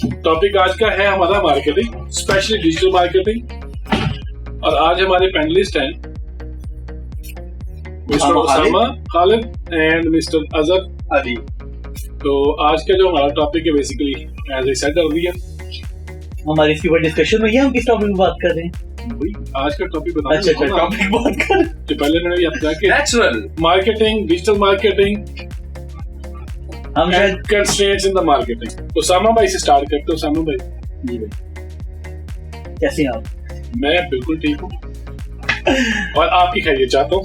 Topic आज का है हमारा मार्केटिंग, स्पेशली डिजिटल मार्केटिंग। और आज हमारे पैनलिस्ट हैं Mister Usama Khalid and Mister Azhar Ali. तो आज का जो हमारा टॉपिक है basically as I said earlier, हमारी इसके ऊपर डिस्कशन हुई है। हम किस टॉपिक में बात कर रहे हैं? आज का टॉपिक बताना। अच्छा टॉपिक बात कर। तो पहले मैंने ये बताया कि नेचुरल मार्केटिंग, डिजिटल मार्केटिंग, हम शायद constraints in the marketing. Usama भाई से स्टार्ट करते हैं। उसामा भाई जी भाई कैसे हैं आप? मैं बिल्कुल ठीक हूँ और आपकी खैरियत चाहता हूँ।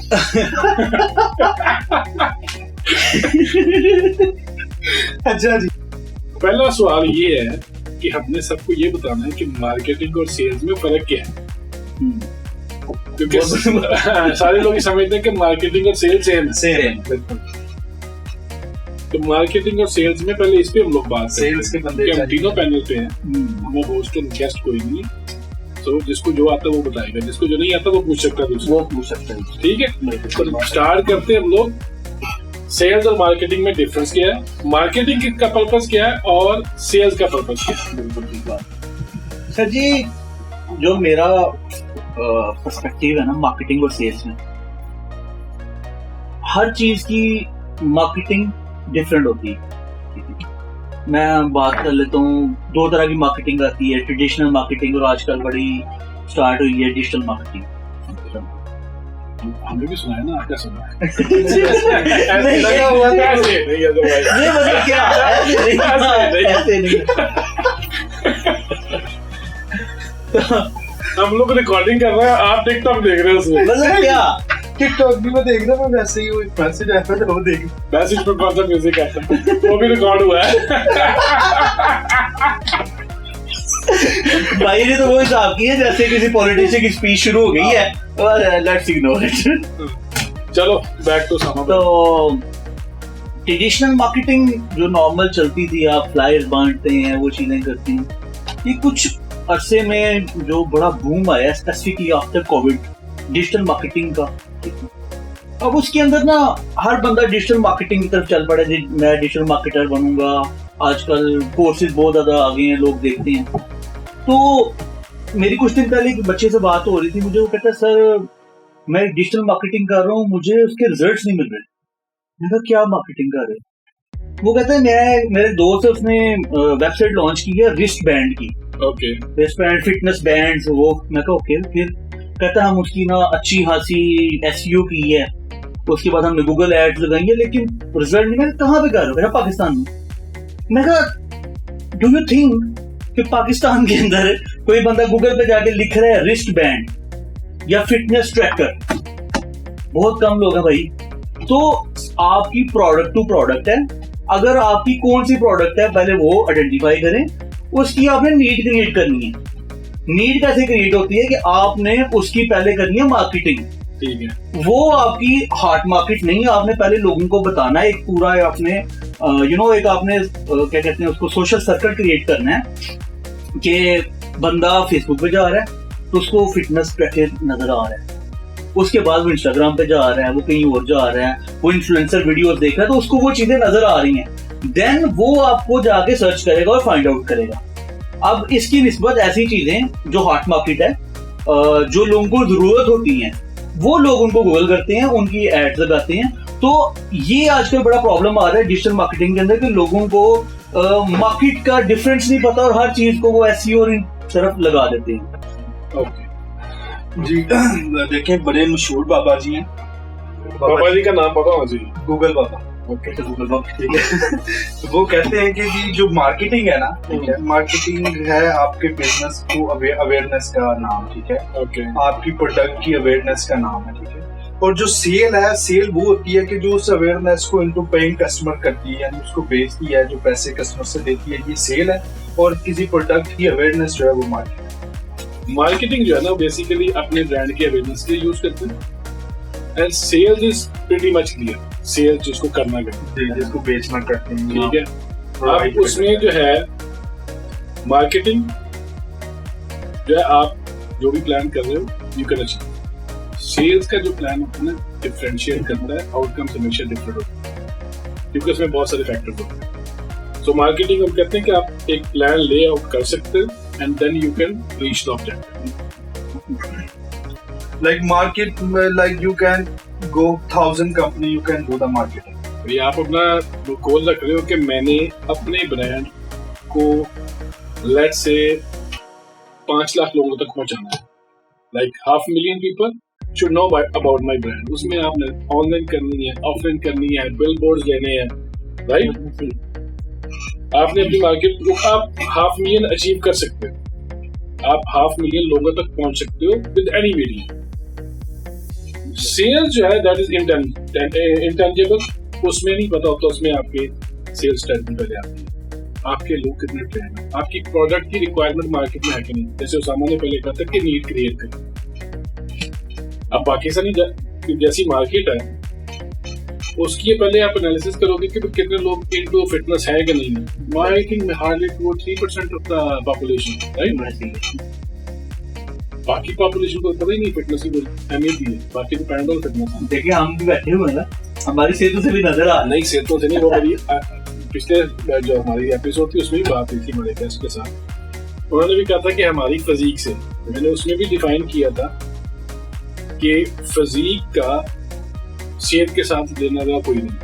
अच्छा जी। पहला सवाल ये है कि हमने सबको ये बताना है कि मार्केटिंग और सेल्स में फर्क क्या है, क्योंकि सारे लोग ये समझते हैं कि मार्केटिंग और सेल्स सेम है। बिल्कुल। तो मार्केटिंग और सेल्स में पहले इस पे हम लोग बात सेल्स के बंदे हम तीनों पैनल पे हैं, हमें होस्ट और गेस्ट कोई नहीं है। तो जिसको जो आता है वो बताएगा, जिसको जो नहीं आता वो पूछ सकता है, वो पूछ सकते हैं। ठीक है। तो स्टार्ट करते हैं हम लोग। सेल्स और मार्केटिंग में डिफरेंस क्या है, मार्केटिंग का पर्पस क्या है और सेल्स का पर्पस क्या है? बिल्कुल ठीक बात सर जी। जो मेरा पर्सपेक्टिव है ना मार्केटिंग और सेल्स में, हर चीज की मार्केटिंग डिफरेंट होती है। मैं बात कर लेता हूँ, दो तरह की मार्केटिंग आती है, ट्रेडिशनल मार्केटिंग और आजकल बड़ी स्टार्ट हुई है डिजिटल मार्केटिंग। हमने भी सुना है ना, आपका सुना है? नहीं लगा हुआ था ऐसे नहीं है तो भाई ये मतलब क्या ऐसे नहीं। हम लोग रिकॉर्डिंग कर रहे हैं, आप टिकटॉक देख रहे हैं उसमें। मतलब क्या टिकटॉक भी मैं देख रहा हूँ, वैसे ही वो मैसेज आता है वो देख। मैसेज पे कौन सा म्यूजिक आता है वो भी रिकॉर्ड हुआ है। भाई ने तो वो हिसाब की है जैसे किसी पॉलिटिशियन की स्पीच शुरू हो गई है और लेट्स इग्नोर इट। चलो बैक टू समा। तो ट्रेडिशनल मार्केटिंग जो नॉर्मल चलती थी, आप फ्लायर्स बांटते हैं, वो चीजें करते हैं, ये कुछ अरसे में जो बड़ा बूम आया specifically after Covid digital marketing का। अब उसके अंदर ना हर बंदा डिजिटल मार्केटिंग की तरफ चल पड़ा है। मैं डिजिटल मार्केटर बनूंगा, आजकल कोर्सेज बहुत ज्यादा आ गए हैं, लोग देखते हैं। तो मेरी कुछ दिन पहले एक बच्चे से बात हो रही थी, मुझे वो कहता है सर मैं डिजिटल मार्केटिंग कर रहा हूँ, मुझे उसके रिजल्ट्स नहीं मिल रहे। मैं कहा क्या मार्केटिंग कर रहे हो? वो कहता है मेरे दोस्त है, उसने वेबसाइट लॉन्च की है रिस्ट बैंड की। Okay. Wrist band, fitness bands वो। मैं कहा ओके। फिर कहता हम उसकी ना अच्छी खासी एसईओ की है, उसके बाद हमने गूगल एड्स लगाई है, लेकिन रिजल्ट नहीं। मैं कहाँ पे कर रहा हूँ? पाकिस्तान में। मैं कहा डू यू थिंक कि पाकिस्तान के अंदर कोई बंदा गूगल पे जाके लिख रहा है रिस्ट बैंड या फिटनेस ट्रैकर? बहुत कम लोग हैं भाई। तो आपकी प्रोडक्ट टू प्रोडक्ट है, अगर आपकी कौन सी प्रोडक्ट है पहले वो आइडेंटिफाई करें, उसकी आपने नीड क्रिएट करनी है। नीड कैसे क्रिएट होती है कि आपने उसकी पहले करनी है मार्केटिंग। ठीक है। वो आपकी हार्ट मार्केट नहीं है, आपने पहले लोगों को बताना है, एक पूरा आपने एक आपने क्या कहते हैं उसको सोशल सर्कल क्रिएट करना है कि बंदा फेसबुक पे जा रहा है तो उसको फिटनेस ट्रैकर नजर आ रहा है, उसके बाद वो इंस्टाग्राम पे जा रहा है, वो कहीं और जा रहा है, वो इन्फ्लुएंसर वीडियोस देख रहा है, तो उसको वो चीजें नजर आ रही हैं। देन वो आपको जाके सर्च करेगा और फाइंड आउट करेगा। अब इसकी निस्बत ऐसी चीजें जो हॉट मार्केट है, जो लोगों को जरूरत होती है, वो लोग उनको गूगल करते हैं, उनकी एड्स लगाते हैं। तो ये आजकल बड़ा प्रॉब्लम आ रहा है डिजिटल मार्केटिंग के अंदर कि लोगों को मार्केट का डिफरेंस नहीं पता और हर चीज को वो एसईओ और इन तरफ लगा देते हैं। ओके जी। देखें बड़े मशहूर बाबा जी हैं। बाबा जी का नाम पता होना चाहिए। गूगल बाबा। ओके तो गूगल बाबा ठीक है। वो कहते हैं कि जी जो मार्केटिंग है ना, ठीक है, मार्केटिंग है आपके बिजनेस को अवेयरनेस का नाम, ठीक है। ओके। आपकी प्रोडक्ट की अवेयरनेस का नाम है, ठीक है। और जो सेल है, सेल वो होती है कि जो उस अवेयरनेस को इनटू पेइंग कस्टमर करती है, यानी उसको बेचती है, जो पैसे कस्टमर से देती है, ये सेल है। और किसी प्रोडक्ट की अवेयरनेस जो है वो मार्केटिंग जो है ना बेसिकली अपने ब्रांड की अवेयरनेस के लिए यूज करते हैं। And sales is pretty much clear, sales जिसको करना करते हैं, जिसको बेचना करते हैं, ठीक है। अब उसमें जो है मार्केटिंग जो है आप जो भी प्लान कर रहे हो यू कैन अचीव। सेल्स का जो प्लान होता है ना डिफरेंशिएट करता है, आउटकम्स हमेशा डिफरेंट होते हैं क्योंकि उसमें बहुत सारे फैक्टर्स होते हैं। सो मार्केटिंग हम कहते हैं कि आप एक प्लान ले आउट कर सकते हैं and then you can reach the objective. Like market, like you can go 1,000 company, you can do the marketing. ये आप अपना गोल रख रहे हो कि मैंने अपने ब्रांड को लेट्स से 5 लाख लोगों तक पहुंचाना है. Like 500,000 people should know about my brand. उसमें आपने ऑनलाइन करनी है, ऑफलाइन करनी है, बिल बोर्ड लेने हैं, राइट. आपने अपनी मार्केट को आप 500,000 अचीव कर सकते हो. आप 500,000 लोगों तक पहुंच सकते हो विद एनी मीडियम. सेल्स जो है दैट इज इंटेंजिबल. उसमें नहीं पता होता, उसमें आपके सेल्स स्ट्रेटजी पहले आती है. आपके लोग कितने ट्रेन है, आपकी प्रोडक्ट की रिक्वायरमेंट मार्केट में है कि नहीं. जैसे उसामा ने पहले कहा था कि नीड क्रिएट करें. अब पाकिस्तानी जैसी मार्केट है उसकी पहले आप एनालिसिस करोगे कि कितने लोग इनटू फिटनेस है कि नहीं. I think hardly 2-3% of the population, right. बाकी पॉपुलेशन को पता ही नहीं फिटनेस की अहमियत भी है. बाकी तो पैंडल फिटनेस. देखिए हम भी बैठे हुए हैं, हमारी सेहतों से भी नजर आ नहीं, सेहतों से नहीं. वो मेरी पिछले जो हमारी एपिसोड थी उसमें भी बात हुई थी बड़े गेस्ट के साथ. उन्होंने भी कहा था कि हमारी फिजिक से, मैंने उसमें भी डिफाइन किया था कि फिजिक का सेहत के साथ लेना देना कोई नहीं.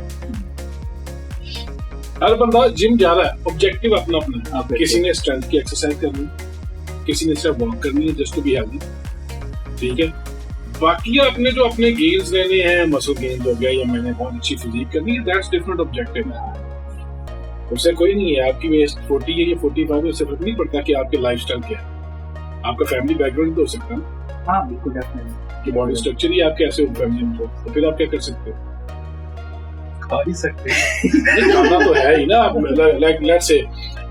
हर बंदा जिम जा रहा है, ऑब्जेक्टिव अपना अपना. किसी ने स्ट्रेंथ की एक्सरसाइज करनी, किसी ने सिर्फ वॉक करनी है जस्ट टू बी हेल्दी, ठीक है. बाकी आपने जो अपने गेन्स लेने हैं, मसल गेन्स हो गया या मैंने बहुत अच्छी फिजिक करनी है, दैट्स डिफरेंट ऑब्जेक्टिव है. उससे कोई नहीं है आपकी वेस्ट 40 है या 45 है, उससे फर्क नहीं पड़ता कि आपके लाइफस्टाइल क्या है. आपका फैमिली बैकग्राउंड तो हो सकता है. हाँ बिल्कुल, डेफिनेटली. कि बॉडी स्ट्रक्चर ही आप कैसे हो फैमिली में, तो फिर आप क्या कर सकते हो. खा ही सकते हैं. खाना तो है ही ना. आप लाइक लेट्स से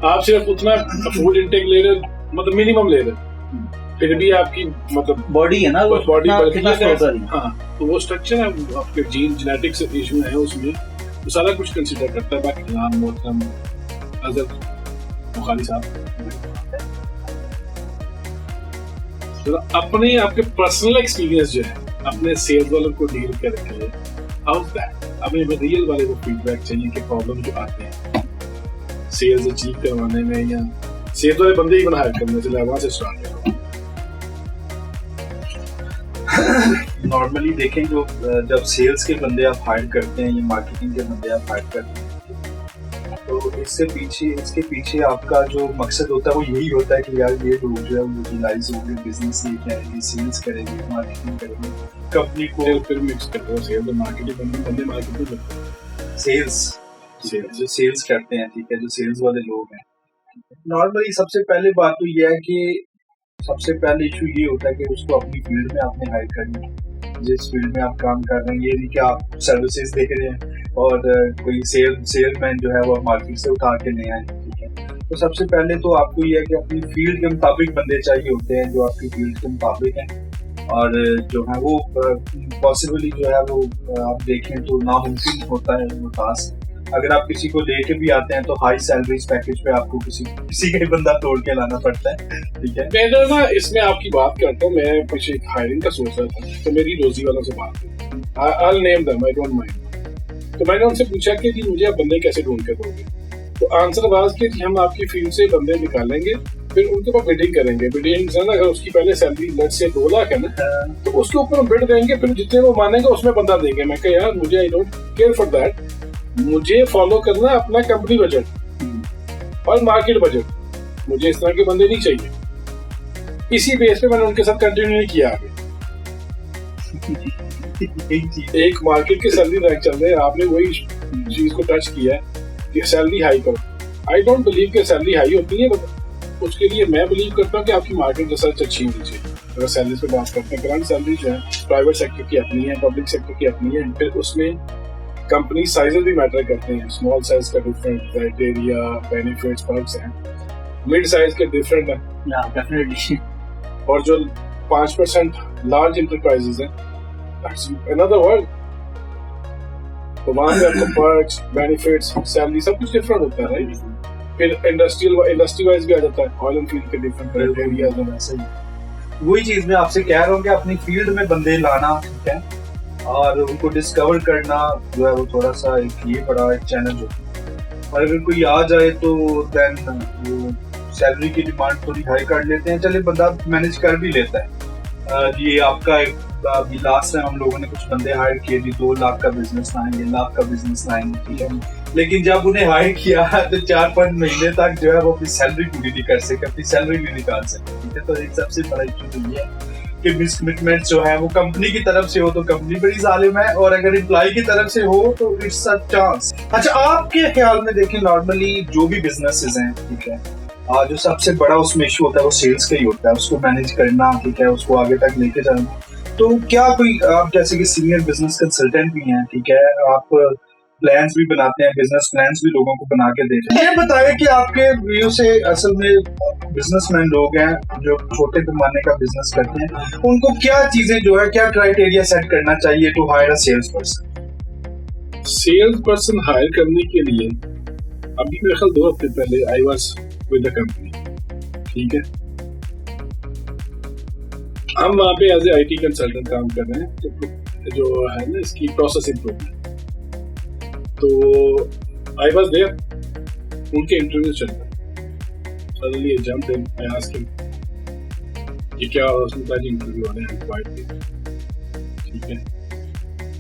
आप सिर्फ उतना फूड इनटेक ले रहे, मतलब मिनिमम ले रहे, फिर भी आपकी मतलब बॉडी है ना, वो बॉडी कितना स्ट्रक्चर है. हाँ, तो वो स्ट्रक्चर है, आपके जीन जेनेटिक्स इशू है उसमें, वो सारा कुछ कंसीडर करता है. बाकी नाम मोहतरम अजहर बुखारी साहब, तो अपने आपके पर्सनल एक्सपीरियंस जो है अपने सेल्स वालों को डील करके, हाउ इज दैट. हमें रियल वाले को फीडबैक चाहिए कि प्रॉब्लम जो आते हैं सेल्स अचीव करवाने में या सेल्स वाले बंदे ही बना करने से, वहां से स्टार्ट करो. नॉर्मली देखें जो जब सेल्स के बंदे आप हायर करते हैं या मार्केटिंग के बंदे आप हायर करते हैं, तो इसके पीछे आपका जो मकसद होता है वो यही होता है कि यार ये लोग जो है वो यूटिलाइज होंगे, बिजनेस लेके आएंगे, सेल्स करेंगे, मार्केटिंग करेंगे, कंपनी को फिर मिक्स कर दो. सेल्स और मार्केटिंग बंदे मार्केटिंग करते हैं, सेल्स जो सेल्स करते हैं, ठीक है, जो सेल्स वाले लोग हैं. नॉर्मली सबसे पहले बात तो ये है कि सबसे पहले इशू ये होता है कि उसको अपनी फील्ड में आपने हायर करना है. जिस फील्ड में आप काम कर रहे हैं, ये नहीं कि आप सर्विसेज दे रहे हैं और कोई सेलमैन जो है वो मार्केट से उठा के नहीं आए, ठीक है. तो सबसे पहले तो आपको ये है कि अपनी फील्ड के मुताबिक बंदे चाहिए होते हैं जो आपकी फील्ड के मुताबिक हैं, और जो है वो पॉसिबली जो है वो आप देखें तो नामुमकिन होता है वो टास्क. अगर आप किसी को लेके भी आते हैं तो हाई सैलरीज पैकेज पे आपको किसी का ही बंदा तोड़ के लाना पड़ता है, ठीक है. मैं ना इसमें आपकी बात करता हूँ. मैं पीछे हायरिंग का सोच रहा था, तो मेरी रोजी वालों से बात की. I'll name them, I don't mind. तो मैंने उनसे पूछा कि जी मुझे आप बंदे कैसे ढूंढ के दोगे. तो आंसर वाज कि हम आपकी फील्ड से बंदे निकालेंगे, फिर उनके पास बिडिंग करेंगे. बिडिंग अगर उसकी पहले सैलरी लेट्स से 2 लाख है ना, तो उसके ऊपर हम बिड देंगे, फिर जितने वो मानेंगे उसमें बंदा देंगे. मैं कहा यार मुझे I don't care for that. मुझे फॉलो करना है अपना कंपनी बजट और मार्केट बजट. मुझे इस तरह के बंदे नहीं चाहिए. इसी बेस पे मैंने उनके साथ कंटिन्यू नहीं किया आगे. एक मार्केट के सैलरी रैंक चल रहे हैं, आपने वही चीज को टच किया है कि सैलरी हाई करो. आई डोंट बिलीव कि सैलरी हाई होती है. उसके लिए मैं बिलीव करता हूँ कि आपकी मार्केट रिसर्च अच्छी होनी चाहिए. अगर सैलरी पे बात करते हैं, करंट सैलरी जो है प्राइवेट सेक्टर की अपनी है, पब्लिक सेक्टर की अपनी है. फिर उसमें कंपनी साइजेस भी मैटर करते हैं. स्मॉल साइज का डिफरेंट क्राइटेरिया, बेनिफिट्स, पर्क्स हैं. मिड साइज के डिफरेंट है, डेफिनेटली. और जो 5% लार्ज इंटरप्राइजेस हैं, दैट्स अनदर वर्ल्ड. तो वहाँ पे आपको पर्क्स, बेनिफिट्स, सैलरी सब कुछ डिफरेंट होता है, राइट. फिर इंडस्ट्री वाइज भी आ जाता है. ऑयल एंड फील्ड के डिफरेंट क्राइटेरियाज हैं. वैसे ही वही चीज मैं आपसे कह रहा हूँ कि अपनी फील्ड में बंदे लाना, ठीक है, और उनको डिस्कवर करना जो है वो थोड़ा सा एक ये बड़ा एक चैलेंज होता है. और अगर कोई आ जाए तो देन वो सैलरी की डिमांड थोड़ी हाई कर लेते हैं, चले बंदा मैनेज कर भी लेता है। ये आपका अभी लास्ट टाइम हम लोगों ने कुछ बंदे हायर किए थे, 2 लाख का बिजनेस लाएंगे, 1 लाख का बिजनेस लाएंगे, ठीक है, लेकिन जब उन्हें हायर किया तो 4-5 महीने तक जो है वो अपनी सैलरी पूरी नहीं कर सके, अपनी सैलरी नहीं निकाल सके, ठीक है। तो एक सबसे बड़ा इशू तो ये है कि मिसकमिटमेंट जो है वो कंपनी की तरफ से हो तो कंपनी बड़ी जालिम है, और अगर एम्प्लॉय की तरफ से हो तो इट्स अ चांस। अच्छा, आपके ख्याल में देखें नॉर्मली जो भी बिजनेसेस हैं, ठीक है, जो सबसे बड़ा उसमें इशू होता है वो सेल्स का ही होता है, उसको मैनेज करना, ठीक है, उसको आगे तक लेके जाना। तो क्या कोई आप जैसे कि सीनियर बिजनेस कंसल्टेंट भी हैं, ठीक है, आप प्लान्स भी बनाते हैं, बिजनेस प्लान्स भी लोगों को बना के देते हैं, ये बताया कि आपके व्यू से असल में बिजनेसमैन लोग हैं जो छोटे पैमाने का बिजनेस करते हैं, उनको क्या चीजें जो है, क्या क्राइटेरिया सेट करना चाहिए to hire a sales person? Sales person hire करने के लिए अभी मेरे ख्याल 2 हफ्ते पहले I was with the company, ठीक है, हम वहाँ पे एज ए IT कंसल्टेंट काम कर रहे हैं, जो है ना इसकी प्रोसेस इम्प्रूवमेंट। तो आई वाज देयर, उनके इंटरव्यू चल रहा है, suddenly I jumped in, I asked him कि क्या उसका इंटरव्यू होने हैं रिक्वायर्ड थे, ठीक है।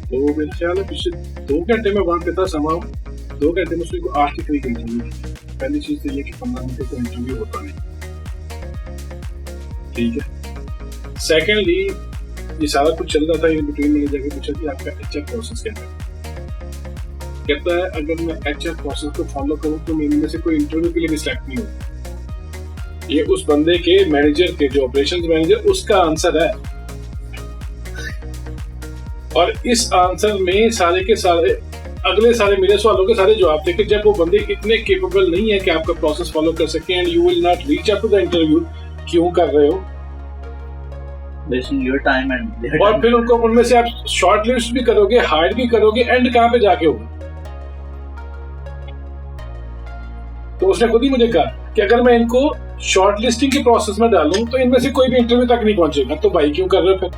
तो मेरे ख्याल है पिछले 2 घंटे में वहाँ पे था, समाओ 2 घंटे में उसने को 8 के करीब इंटरव्यू। पहली चीज तो ये कि 15 मिनट का इंटरव्यू होता नहीं, ठीक है। सेकेंडली ये सारा कुछ चल रहा था, इन बिटवीन मैंने जाके पूछा कि आपका HR प्रोसेस क्या है। कहता है अगर मैं HR प्रोसेस को फॉलो करूं तो मैं इनमें से कोई इंटरव्यू के लिए भी सिलेक्ट नहीं हूँ। ये उस बंदे के मैनेजर के, जो ऑपरेशंस मैनेजर, उसका आंसर है, और इस आंसर में सारे के सारे अगले सारे मेरे सवालों के सारे जवाब थे कि जब वो बंदे इतने केपेबल नहीं है कि आपका प्रोसेस फॉलो कर सके and you will not reach up to the interview, क्यों कर रहे हो? wasting your time and और फिर उनको उनमें से आप शॉर्ट लिस्ट भी करोगे, हायर भी करोगे, एंड कहाँ पे जाके होगा? तो उसने खुद ही मुझे कहा कि अगर मैं इनको शॉर्ट लिस्टिंग के प्रोसेस में डालूं तो इनमें से कोई भी इंटरव्यू तक नहीं पहुंचेगा, तो भाई क्यों कर रहे हो फिर?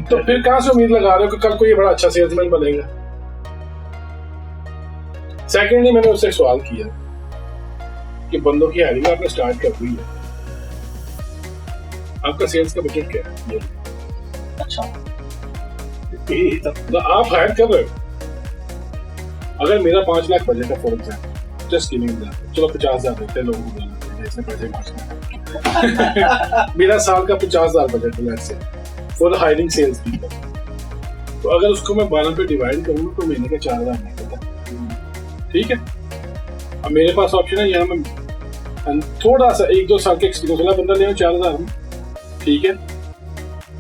तो फिर कहां से उम्मीद लगा रहे हो कि कल को ये बड़ा अच्छा सेल्समैन बनेगा? सेकेंडली मैंने उससे सवाल किया कि बंदों की हायरिंग आपने स्टार्ट कर दी है, आपका सेल्स का बजट क्या है? अच्छा, तो आप हायर कर रहे हो, अगर मेरा 5 लाख बजट है for example, just giving that, चलो 50,000 देते हैं लोगों को, इसमें पैसे बचना मेरा साल का 50,000 बजट है let's say for hiring sales people. तो अगर उसको मैं 12 पे डिवाइड करूँ तो महीने का 4,000 निकलता, ठीक है। अब मेरे पास ऑप्शन है, यहाँ मैं थोड़ा सा 1-2 साल के एक्सपीरियंस वाला बंदा ले आऊँ 4,000 में, ठीक है,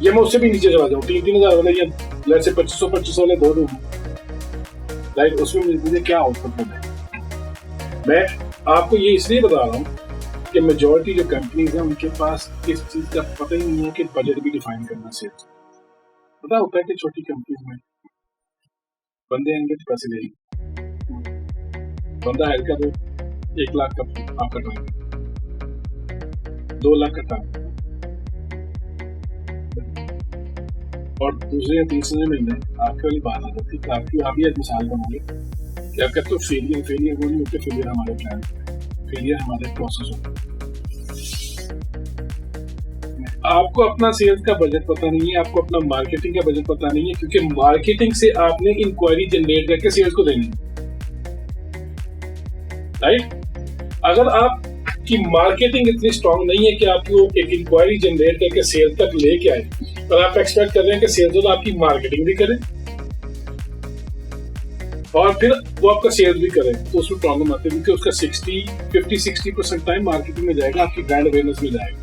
या मैं उससे भी नीचे चला जाऊँ 3,000 वाले, या लेट्स से 2500 वाले 2 दूँ, राइट। उसमें मुझे क्या आउटपुट मिले? मैं आपको ये इसलिए बता रहा हूँ कि मेजॉरिटी जो कंपनीज हैं उनके पास इस चीज का पता ही नहीं है कि बजट भी डिफाइन करना सेल्स। पता होता है कि छोटी कंपनीज में बंदे आएंगे तो पैसे लेंगे, बंदा हायर कर 1 लाख का आपका टारगेट, 2 लाख का टारगेट, और दूसरे या तीसरे महीने आपके वाली बात आ जाती है। आप ही एक मिसाल बनाओगे कि आप कहते हो फेलियर वो नहीं होते, फेलियर हमारे प्लान, फेलियर हमारे प्रोसेस होता है। आपको अपना सेल्स का बजट पता नहीं है, आपको अपना मार्केटिंग का बजट पता नहीं है, क्योंकि मार्केटिंग से आपने इंक्वायरी जनरेट करके सेल्स को देनी है, राइट। अगर आपकी मार्केटिंग इतनी स्ट्रांग नहीं है कि आपको एक इंक्वायरी जनरेट करके सेल्स तक लेके आए, और आप एक्सपेक्ट कर रहे हैं कि सेल्स वाला आपकी मार्केटिंग भी करे और फिर वो आपका सेल्स भी करे, तो उसमें प्रॉब्लम आती है, क्योंकि उसका 50-60% टाइम मार्केटिंग में जाएगा, आपकी ब्रांड अवेयरनेस में जाएगा,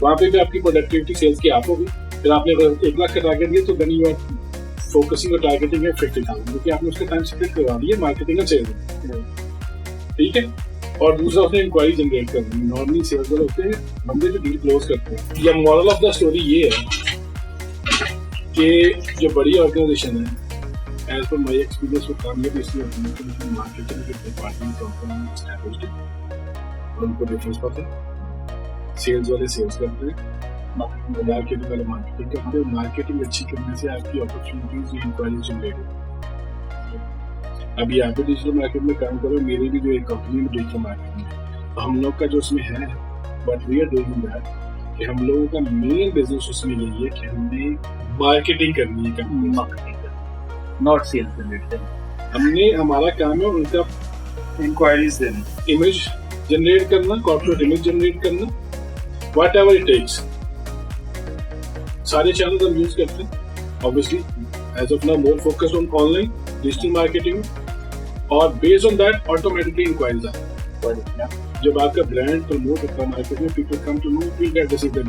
वहां पे भी आपकी प्रोडक्टिविटी सेल्स की आप होगी। फिर आपने 1 लाख का टारगेट दिया तो देन यू आर फोकसिंग और टारगेटिंग है 50,000, क्योंकि आपने उसका टाइम स्प्लिट करवा दिया मार्केटिंग और सेल्स, ठीक है। और दूसरा उसने इंक्वायरी जनरेट करनी है। नॉर्मली सेल्स वाले होते हैं बंदे जो डील क्लोज करते हैं। या मॉरल ऑफ द स्टोरी ये है कि जो बड़ी ऑर्गेनाइजेशन है, एज पर माई एक्सपीरियंस, वो कामयाब इसलिए होती है कि मार्केटिंग के डिपार्टमेंट कंपनी एस्टैब्लिश्ड है और उनको डिफरेंस पता है। सेल्स वाले सेल्स करते हैं, मार्केटिंग वाले मार्केटिंग करते हैं। मार्केटिंग अच्छी करने से आपकी अपॉर्चुनिटीज, इंक्वायरी जनरेट होती है। अभी आप भी डिजिटल मार्केट में काम करो, मेरी भी जो एक कंपनी में डिजिटल मार्केट में, तो हम लोग का जो उसमें है, but we are doing that कि हम लोगों का मेन बिजनेस उसमें यही है कि हमने मार्केटिंग करनी है, नॉट सेल्स रिलेटेड। हमने हमारा काम है उनका इंक्वायरीज देने, इमेज जनरेट करना, कॉर्पोरेट इमेज जनरेट करना, व्हाट एवर इट टेक्स। सारे चैनल हम यूज करते हैं obviously, as of now more focused on online digital marketing, और based on that automatically inquiries आते हैं। जब आपका ब्रांड प्रमोट होता है मार्केट में, people come to know, we get this event,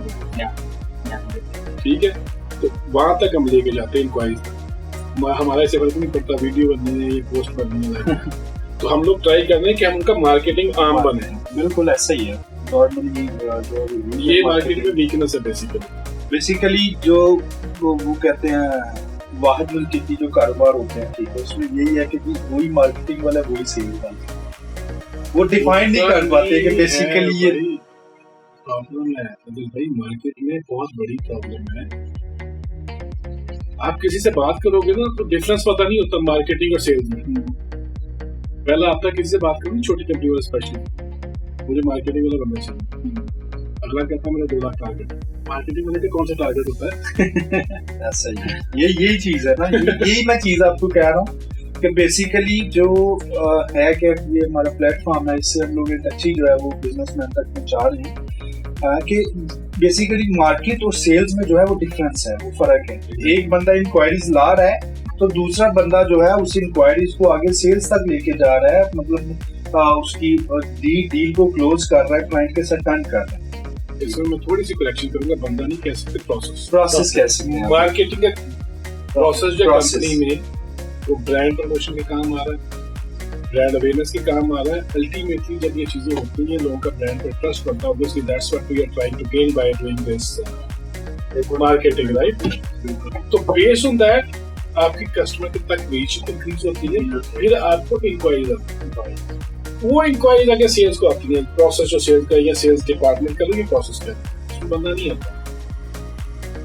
ठीक है, तो वहां तक हम लेके जाते हैं इंक्वायरीज। हमारा ऐसे फर्क नहीं पड़ता वीडियो बननी है, पोस्ट बननी है, तो हम लोग ट्राई कर रहे हैं कि हम उनका मार्केटिंग आर्म बने। बिल्कुल ऐसा ही है नॉर्मली। ये मार्केटिंग में वीकनेस है बेसिकली जो वो कहते हैं वाहिद मुल्की की जो कारोबार होते हैं, ठीक है, उसमें यही है कि वही मार्केटिंग वाला वही सेल वाला, वो डिफाइन नहीं कर पाते कि बेसिकली ये प्रॉब्लम है। भाई मार्केट में बहुत बड़ी प्रॉब्लम है। आप किसी से बात करोगे ना तो डिफरेंस पता नहीं होता मार्केटिंग और सेल्स में। पहला हफ्ता किसी से बात करूँ छोटी कंपनी वाला स्पेशली, मुझे मार्केटिंग वाला बनना चाहिए, अगला कहता है मेरा 2 लाख टारगेट। मार्केटिंग वाले का कौन सा टारगेट होता है? ऐसा ही यही चीज है ना, यही मैं चीज आपको कह रहा हूँ कि बेसिकली जो है कि ये हमारा प्लेटफॉर्म है, इससे हम लोग एक अच्छी जो है वो बिजनेसमैन तक पहुंचा रहे हैं कि बेसिकली मार्केट और सेल्स में जो है वो डिफरेंस है, वो फर्क है। एक बंदा इंक्वायरीज ला रहा है तो दूसरा बंदा जो है उस इंक्वायरीज को आगे सेल्स तक लेके जा रहा है, मतलब उसकी डील को क्लोज कर रहा है, क्लाइंट के साथ डन कर रहा है। इसमें मैं थोड़ी सी करेक्शन करूंगा, बंदा नहीं कह सकते, प्रोसेस कैसे मार्केटिंग का प्रोसेस जो कंपनी में वो ब्रांड प्रमोशन के काम आ रहा है, ब्रांड अवेयरनेस के काम आ रहा है। अल्टीमेटली जब ये चीजें होती हैं, लोगों का ब्रांड पर ट्रस्ट बनता है, obviously that's what we are trying to gain by doing this marketing, right? तो बेस्ड ऑन दैट आपकी कस्टमर के तक रीच इंक्रीज होती है, फिर आपको इंक्वायरीज आती है, वो इंक्वायरीज आगे सेल्स को आती है। प्रोसेस जो सेल्स का या सेल्स डिपार्टमेंट का ये प्रोसेस का उसमें बंदा नहीं आता।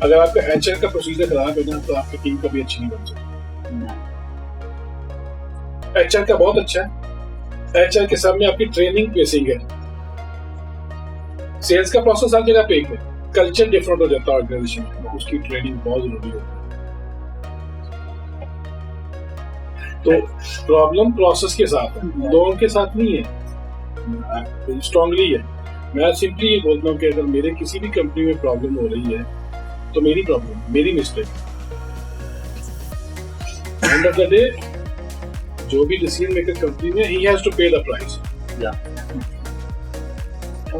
अगर आपका एचआर का प्रोसीजर खराब है ना तो आपकी टीम कभी अच्छी नहीं बन सकती। एचआर का बहुत अच्छा है, एचआर के सामने आपकी ट्रेनिंग बेसिक है। सेल्स का प्रोसेस हर जगह पे एक है, कल्चर डिफरेंट हो जाता है ऑर्गेनाइजेशन में, उसकी ट्रेनिंग बहुत जरूरी होती है। तो प्रॉब्लम प्रोसेस के साथ है, लोगों के साथ नहीं है, स्ट्रांगली है। मैं सिंपली ये बोलता हूँ कि अगर मेरे किसी भी कंपनी में प्रॉब्लम हो रही है तो मेरी प्रॉब्लम, मेरी mistake. End of the day जो भी डिसीजन मेकर कंपनी में, ही हैज टू पे द प्राइस।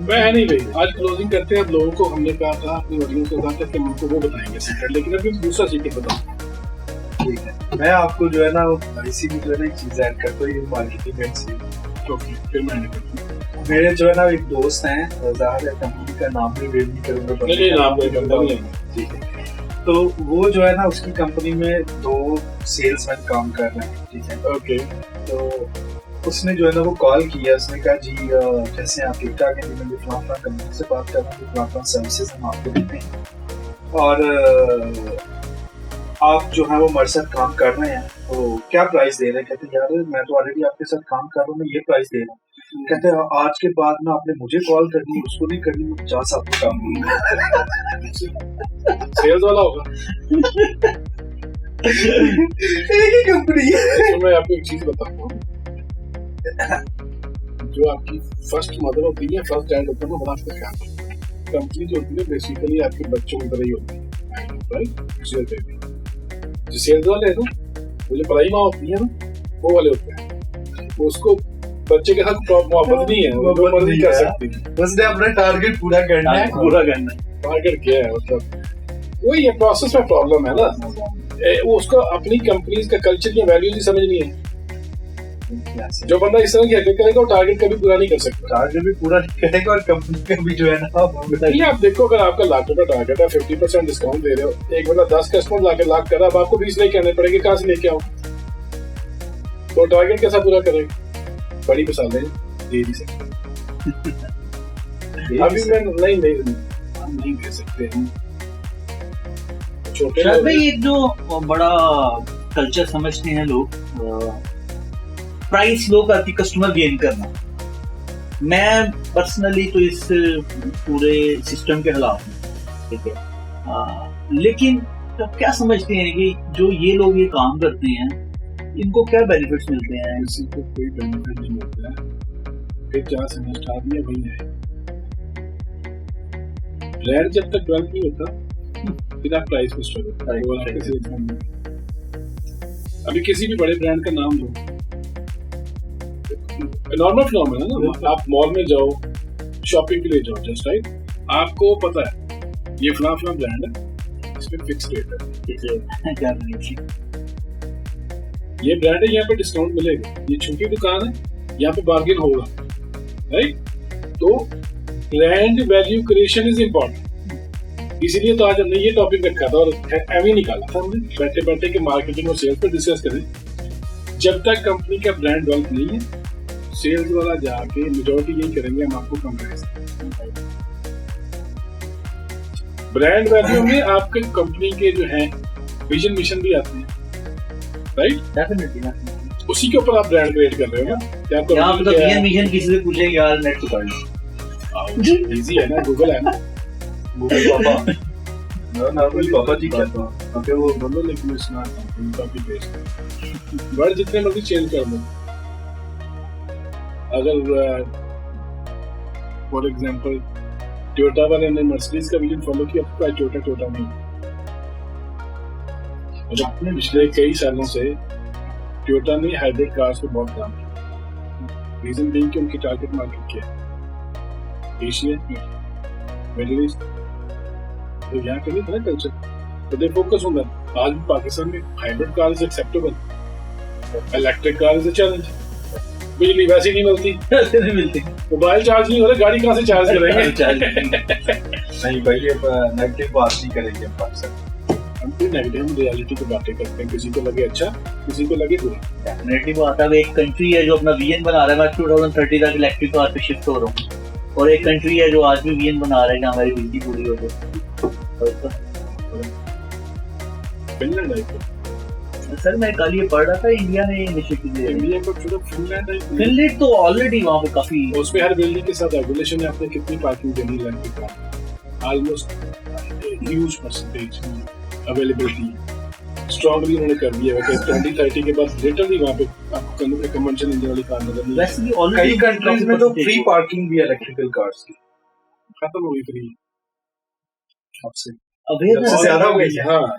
मैं नहीं भाई, आज क्लोजिंग करते हैं। अब लोगों को हमने कहा था, अपनी ऑडियंस को कहा था कि हमको वो बताएंगे सीक्रेट, लेकिन अभी दूसरा सीक्रेट बताऊँ। ठीक है, मैं आपको जो है ना इसी में जो है ना एक चीज ऐड करता हूँ, मार्केटिंग एंड सेल्स। ओके, फिर मैं मेरे जो है ना एक दोस्त हैं, ज़ाहिर है कंपनी का नाम भी रिवील नहीं करूँगा, नहीं नाम नहीं करूँगा, ठीक है। तो वो जो है ना उसकी कंपनी में 2 सेल्समैन काम कर रहे हैं, ठीक है। ओके, तो उसने जो है ना वो कॉल किया, उसने कहा जी जैसे आप ठीक ठाक हैं, मैं फलाना कंपनी से बात कर रहा हूँ, फलाना सर्विसेज हम आपको देते हैं और आप जो है वो हमारे साथ काम कर रहे हैं, तो क्या प्राइस दे रहे हैं? कहते हैं यार मैं तो ऑलरेडी आपके साथ काम कर रहा हूँ, मैं ये प्राइस दे रहा हूँ। कहते हैं आज के बाद में आपने मुझे कॉल करनी, उसको नहीं करनी, मैं 50 आपको काम सेल्स वाला होगा एक ही कंपनी। तो मैं आपको एक चीज बताता हूँ, जो आपकी फर्स्ट मदर होती है, फर्स्ट डैड होता है ना, बड़ा आपका ख्याल। कंपनी जो होती है बेसिकली आपके बच्चों की तरह ही होती है, राइट? जो सेल्स वाले हैं ना, वो जो पढ़ाई माँ होती है ना, वो वाले होते हैं। उसको बच्चे के साथ मोहब्बत नहीं है, वो मर्जी नहीं कर सकती, उसने अपना टारगेट पूरा करना है। टारगेट क्या है, मतलब वही है, प्रोसेस में प्रॉब्लम है ना। वो उसको अपनी कंपनीज का कल्चर या वैल्यूज ही समझ नहीं है। जो बंदा इस तरह की हरकत करेगा वो टारगेट कभी पूरा नहीं कर सकता, टारगेट भी पूरा नहीं करेगा और कंपनी का भी जो है ना। ये आप देखो, अगर आपका लाख रुपया टारगेट है, 50% डिस्काउंट दे रहे हो, एक बंदा 10 कस्टमर लाके लाख कर रहा है, अब आपको 20 लेके आने पड़ेंगे, कहाँ से लेके आओ? तो टारगेट कैसा पूरा करेगा? बड़ी मिसालें दे नहीं सकते। अभी मैं नहीं दे सकते हम छोटे भाई। एक जो बड़ा कल्चर समझते हैं लोग प्राइस लो करके कस्टमर गेन करना। मैं पर्सनली तो इस पूरे सिस्टम के खिलाफ हूँ, ठीक है। लेकिन तो क्या समझते हैं कि जो ये लोग ये काम करते हैं इनको क्या बेनिफिट्स मिलते हैं? किसी को कोई बेनिफिट नहीं मिलता है, फिर जहाँ से स्टार्ट किया वही है। ब्रांड जब तक डेवलप नहीं होता फिर आप प्राइस पे स्ट्रगल। अभी किसी भी बड़े ब्रांड का नाम लो, नॉर्मल फिनोमेना ना, आप मॉल में जाओ, शॉपिंग के लिए जाओ, जस्ट राइट, आपको पता है ये फला ब्रांड है, इसमें फिक्स रेट है, ये ब्रांड है, यहाँ पे डिस्काउंट मिलेगा, ये छोटी दुकान है, यहाँ पे बार्गेन होगा, राइट। तो brand value creation is important. इसीलिए तो आज हमने ये टॉपिक रखा था और एम ही निकाला था हमने, बैठे बैठे के मार्केटिंग और सेल्स पर डिस्कस करें। जब तक कंपनी का ब्रांड डेवलप नहीं है, सेल्स वाला जाके मेजॉरिटी यही करेंगे, हम आपको कम करेंगे। ब्रांड वैल्यू में आपके कंपनी के जो है विजन मिशन भी आते हैं, राइट, डेफिनेटली। उसी के ऊपर आप ब्रांड क्रिएट कर रहे हो ना। क्या आपको यहाँ पे तो विजन मिशन किसी से पूछेंगे यार, नेट तो कर लो, इजी है ना, गूगल है ना, गूगल पापा नॉर्मली पापा जी कहता हूँ, अबे वो बोलो, लेकिन इसमें कॉपी पेस्ट वर्ड जितने मर्जी चेंज कर दो। अगर फॉर एग्जांपल टोयोटा वाले ने मर्सिडीज का विजन फॉलो किया तो टोयोटा नहीं। और अपने पिछले कई सालों से टोयोटा ने हाइब्रिड कार्स पे बहुत काम किया। रीजन बीइंग कि उनकी टारगेट मार्केट क्या है, एशिया, मिडिल ईस्ट, तो यहाँ के लिए था कल्चर, तो दे फोकस ऑन दैट। आज भी पाकिस्तान में hybrid car is acceptable, electric car is a challenge. बिजली वैसे नहीं मिलती, मोबाइल चार्ज नहीं हो रहा, गाड़ी कहाँ से चार्ज करेंगे? नहीं भाई, ये नेगेटिव बात नहीं करेंगे हम भी नेगेटिव रियलिटी की बातें करते हैं, किसी को लगे अच्छा, किसी को लगे बुरा। डेफिनेटली बात है, एक कंट्री है जो अपना विजन बना रहा है, मैं 2030 तक इलेक्ट्रिक कार पे शिफ्ट हो रहा हूँ, और एक कंट्री है जो आज भी विजन बना रहा है कि हमारी बिजली पूरी हो जाए। फिनलैंड है सर, मैं कल ये पढ़ रहा था, इंडिया ने इनिशिएटिव लिया। इंडिया को छोड़ो, फिनलैंड तो ऑलरेडी वहाँ पे काफी, उसमें हर बिल्डिंग के साथ रेगुलेशन है, आपने कितनी पार्किंग देनी है, almost huge percentage availability strongly उन्होंने कर दिया है कि 2030 के बाद लिटरली वहाँ पे आपको कन्वेंशनल इंजन वाली कार नजर नहीं। वैसे भी ऑलरेडी कई कंट्रीज में तो फ्री पार्किंग भी इलेक्ट्रिकल कार्स की खत्म हो गई फ्री, सबसे अवेयरनेस ज्यादा हो गई है। हाँ।